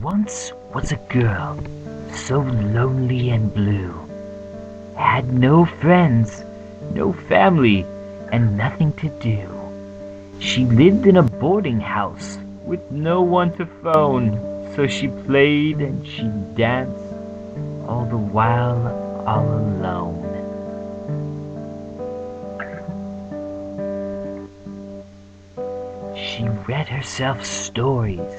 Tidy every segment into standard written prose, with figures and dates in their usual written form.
once was a girl, so lonely and blue, had no friends, no family, and nothing to do. She lived in a boarding house with no one to phone, so she played and she danced, all the while all alone. She read herself stories,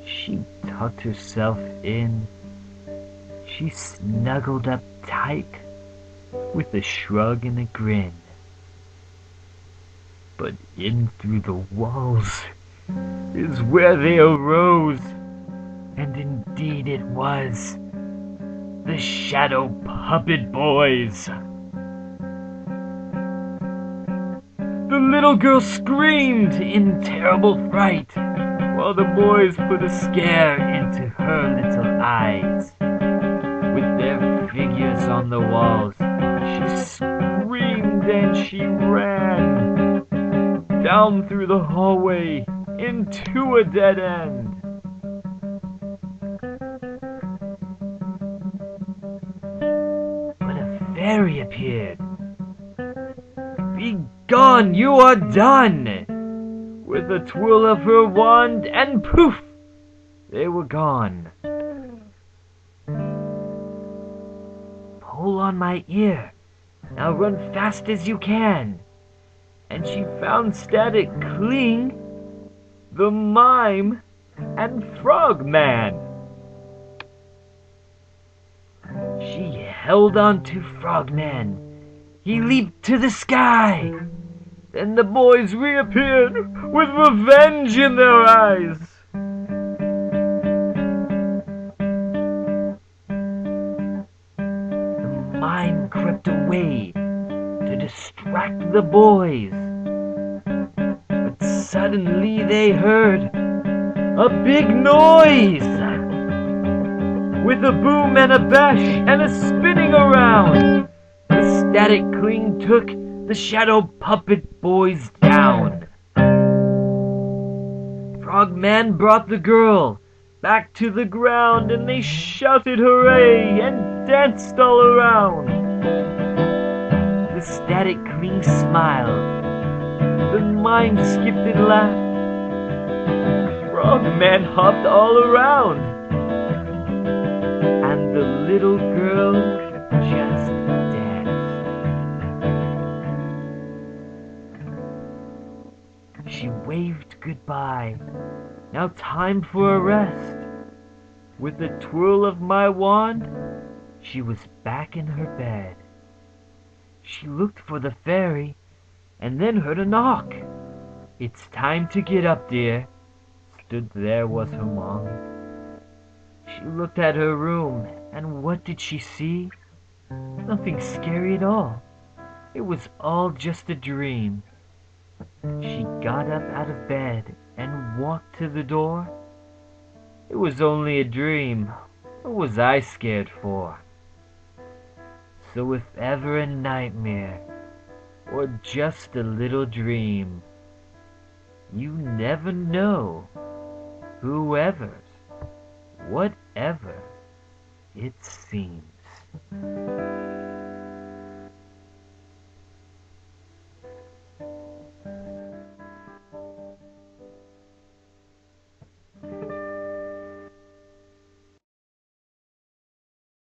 she tucked herself in, she snuggled up tight with a shrug and a grin. But in through the walls is where they arose, and indeed it was the Shadow Puppet Boys. The little girl screamed in terrible fright, while the boys put a scare into her little eyes. With their figures on the walls, she screamed and she ran down through the hallway into a dead end. But a fairy appeared. "Be gone, you are done!" With a twirl of her wand, and poof, they were gone. "Pull on my ear, now run fast as you can." And she found Static Cling, the Mime, and Frogman. She held on to Frogman. He leaped to the sky. Then the boys reappeared with revenge in their eyes. The Mime crept away to distract the boys. But suddenly they heard a big noise, with a boom and a bash and a spinning around. The Static Cling took the Shadow Puppet Boys down. Frogman brought the girl back to the ground, and they shouted hooray and danced all around. The Static Cling smiled, the Mime skipped and laughed, Frogman hopped all around, and the little girl just danced. She waved goodbye. Now time for a rest. With a twirl of my wand, she was back in her bed. She looked for the fairy, and then heard a knock. "It's time to get up, dear." Stood there was her mom. She looked at her room, and what did she see? Nothing scary at all. It was all just a dream. She got up out of bed and walked to the door. It was only a dream. What was I scared for? So if ever a nightmare, or just a little dream, you never know. Whoever's, whatever it seems.